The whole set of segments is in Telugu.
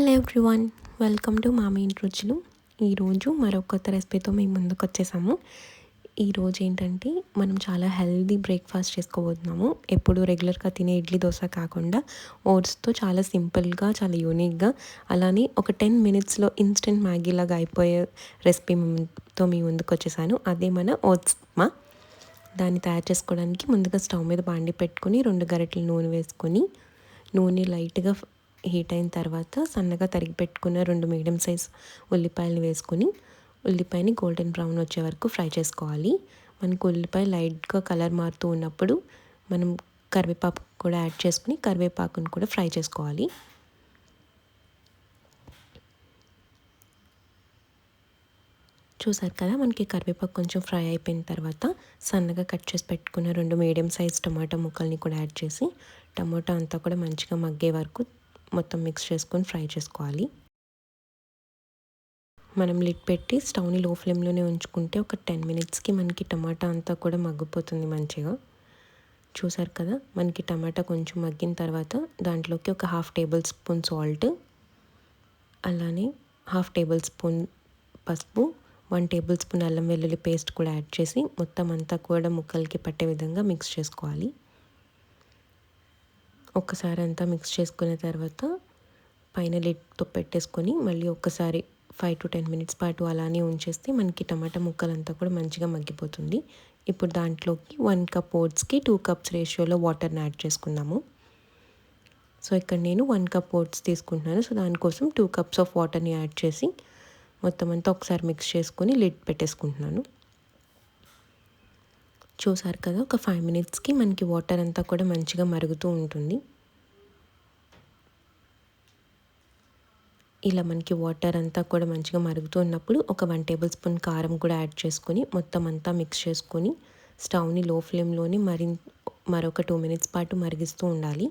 హలో ఎవ్రీవన్, వెల్కమ్ టు మామి ఇంటి రుచులు. ఈరోజు మరొక కొత్త రెసిపీతో మేము ముందుకు వచ్చేసాము. ఈరోజు ఏంటంటే మనం చాలా హెల్దీ బ్రేక్ఫాస్ట్ చేసుకోబోతున్నాము. ఎప్పుడు రెగ్యులర్గా తినే ఇడ్లీ దోశ కాకుండా ఓట్స్తో చాలా సింపుల్గా, చాలా యూనిక్గా, అలానే ఒక 10 మినిట్స్లో ఇన్స్టెంట్ మ్యాగీ లాగా అయిపోయే రెసిపీతో మీ ముందుకు వచ్చేసాను. అదే మన ఓట్స్ ఉప్మా. దాన్ని తయారు చేసుకోవడానికి ముందుగా స్టవ్ మీద బాండి పెట్టుకొని 2 గరిటెలు నూనె వేసుకొని, నూనె లైట్గా హీట్ అయిన తర్వాత సన్నగా తరిగి పెట్టుకున్న 2 మీడియం సైజ్ ఉల్లిపాయలను వేసుకొని, ఉల్లిపాయని గోల్డెన్ బ్రౌన్ వచ్చే వరకు ఫ్రై చేసుకోవాలి. మనకు ఉల్లిపాయ లైట్గా కలర్ మారుతూ ఉన్నప్పుడు మనం కరివేపాకు కూడా యాడ్ చేసుకుని కరివేపాకును కూడా ఫ్రై చేసుకోవాలి. చూసారు కదా, మనకి కరివేపాకు కొంచెం ఫ్రై అయిపోయిన తర్వాత సన్నగా కట్ చేసి పెట్టుకున్న 2 మీడియం సైజ్ టమాటా ముక్కల్ని కూడా యాడ్ చేసి, టమాటా అంతా కూడా మంచిగా మగ్గే వరకు మొత్తం మిక్స్ చేసుకొని ఫ్రై చేసుకోవాలి. మనం లిడ్ పెట్టి స్టవ్ని లో ఫ్లేమ్లోనే ఉంచుకుంటే ఒక 10 మినిట్స్కి మనకి టమాటా అంతా కూడా మగ్గిపోతుంది మంచిగా. చూసారు కదా, మనకి టమాటా కొంచెం మగ్గిన తర్వాత దాంట్లోకి ఒక 1/2 టేబుల్ స్పూన్ సాల్ట్, అలానే 1/2 టేబుల్ స్పూన్ పసుపు, 1 టేబుల్ స్పూన్ అల్లం వెల్లుల్లి పేస్ట్ కూడా యాడ్ చేసి మొత్తం అంతా కూడా ముక్కలకి పట్టే విధంగా మిక్స్ చేసుకోవాలి. ఒక్కసారి అంతా మిక్స్ చేసుకున్న తర్వాత పైన లిడ్తో పెట్టేసుకొని మళ్ళీ ఒక్కసారి 5 to 10 మినిట్స్ పాటు అలానే ఉంచేస్తే మనకి టమాటా ముక్కలంతా కూడా మంచిగా మగ్గిపోతుంది. ఇప్పుడు దాంట్లోకి 1 కప్ ఓట్స్కి 2 కప్స్ రేషియోలో వాటర్ని యాడ్ చేసుకుందాము. సో ఇక్కడ నేను 1 కప్ ఓట్స్ తీసుకుంటున్నాను. సో దానికోసం 2 కప్స్ ఆఫ్ వాటర్ని యాడ్ చేసి మొత్తం అంతా ఒకసారి మిక్స్ చేసుకొని లిడ్ పెట్టేసుకుంటున్నాను. చూసారు కదా, ఒక 5 మినిట్స్కి మనకి వాటర్ అంతా కూడా మంచిగా మరుగుతూ ఉంటుంది. ఇలా మనకి వాటర్ అంతా కూడా మంచిగా మరుగుతూ ఉన్నప్పుడు ఒక 1 టేబుల్ స్పూన్ కారం కూడా యాడ్ చేసుకొని మొత్తం అంతా మిక్స్ చేసుకొని స్టవ్ని లో ఫ్లేమ్లోని మరొక 2 మినిట్స్ పాటు మరిగిస్తూ ఉండాలి.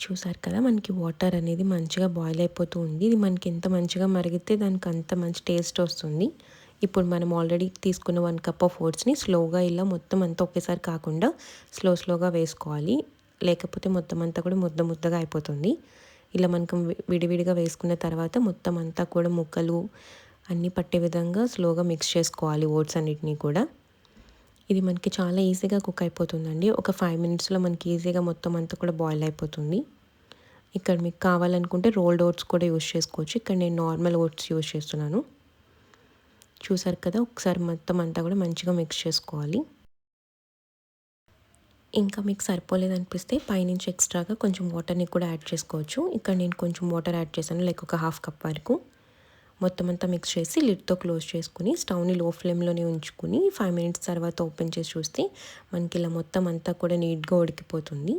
చూసారు కదా, మనకి వాటర్ అనేది మంచిగా బాయిల్ అయిపోతూ ఉంది. ఇది మనకి ఎంత మంచిగా మరిగితే దానికి అంత మంచి టేస్ట్ వస్తుంది. ఇప్పుడు మనం ఆల్రెడీ తీసుకున్న 1 కప్ ఆఫ్ ఓట్స్ని స్లోగా ఇలా మొత్తం అంతా ఒకేసారి కాకుండా స్లోగా వేసుకోవాలి. లేకపోతే మొత్తం అంతా కూడా ముద్దగా అయిపోతుంది. ఇలా మనకు విడివిడిగా వేసుకున్న తర్వాత మొత్తం అంతా కూడా ముక్కలు అన్నీ పట్టే విధంగా స్లోగా మిక్స్ చేసుకోవాలి ఓట్స్ అన్నిటినీ కూడా. ఇది మనకి చాలా ఈజీగా కుక్ అయిపోతుందండి. ఒక 5 మినిట్స్లో మనకి ఈజీగా మొత్తం అంతా కూడా బాయిల్ అయిపోతుంది. ఇక్కడ మీకు కావాలనుకుంటే రోల్డ్ ఓట్స్ కూడా యూస్ చేసుకోవచ్చు. ఇక్కడ నేను నార్మల్ ఓట్స్ యూస్ చేస్తున్నాను. చూసారు కదా, ఒకసారి మొత్తం అంతా కూడా మంచిగా మిక్స్ చేసుకోవాలి. ఇంకా మీకు సరిపోలేదనిపిస్తే పైనుంచి ఎక్స్ట్రాగా కొంచెం వాటర్ని కూడా యాడ్ చేసుకోవచ్చు. ఇక్కడ నేను కొంచెం వాటర్ యాడ్ చేశాను, లైక్ ఒక 1/2 కప్ వరకు. మొత్తం అంతా మిక్స్ చేసి లిడ్తో క్లోజ్ చేసుకుని స్టవ్ని లో ఫ్లేమ్లోనే ఉంచుకుని 5 మినిట్స్ తర్వాత ఓపెన్ చేసి చూస్తే మనకి ఇలా మొత్తం అంతా కూడా నీట్గా ఉడికిపోతుంది.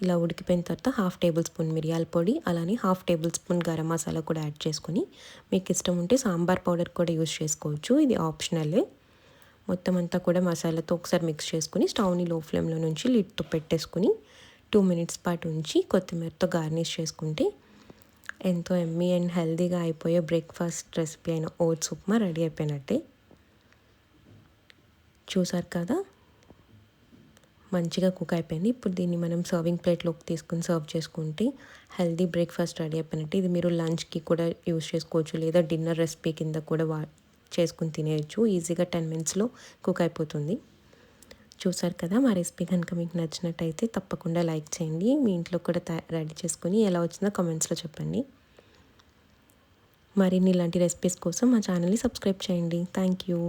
ఇలా ఉడికిపోయిన తర్వాత 1/2 టేబుల్ స్పూన్ మిరియాల పొడి, అలానే 1/2 టేబుల్ స్పూన్ గరం మసాలా కూడా యాడ్ చేసుకొని, మీకు ఇష్టం ఉంటే సాంబార్ పౌడర్ కూడా యూస్ చేసుకోవచ్చు. ఇది ఆప్షనల్. మొత్తం అంతా కూడా మసాలాతో ఒకసారి మిక్స్ చేసుకుని స్టవ్ని లో ఫ్లేమ్లో నుంచి లిడ్తో పెట్టేసుకుని 2 మినిట్స్ పాటు ఉంచి కొత్తిమీరతో గార్నిష్ చేసుకుంటే ఎంతో ఎమ్మీ అండ్ హెల్తీగా అయిపోయే బ్రేక్ఫాస్ట్ రెసిపీ అయిన ఓట్స్ ఉప్మా రెడీ అయిపోయినట్టే. చూసారు కదా, మంచిగా కుక్ అయిపోయింది. ఇప్పుడు దీన్ని మనం సర్వింగ్ ప్లేట్లోకి తీసుకుని సర్వ్ చేసుకుంటే హెల్తీ బ్రేక్ఫాస్ట్ రెడీ అయిపోయినట్టు. ఇది మీరు లంచ్కి కూడా యూస్ చేసుకోవచ్చు, లేదా డిన్నర్ రెసిపీ కింద కూడా చేసుకుని తినేయచ్చు. ఈజీగా 10 మినిట్స్లో కుక్ అయిపోతుంది. చూసారు కదా, మా రెసిపీ కనుక మీకు నచ్చినట్టయితే తప్పకుండా లైక్ చేయండి. మీ ఇంట్లో కూడా రెడీ చేసుకొని ఎలా వచ్చిందో కామెంట్స్లో చెప్పండి. మరిన్ని ఇలాంటి రెసిపీస్ కోసం మా ఛానల్ని సబ్స్క్రైబ్ చేయండి. Thank you.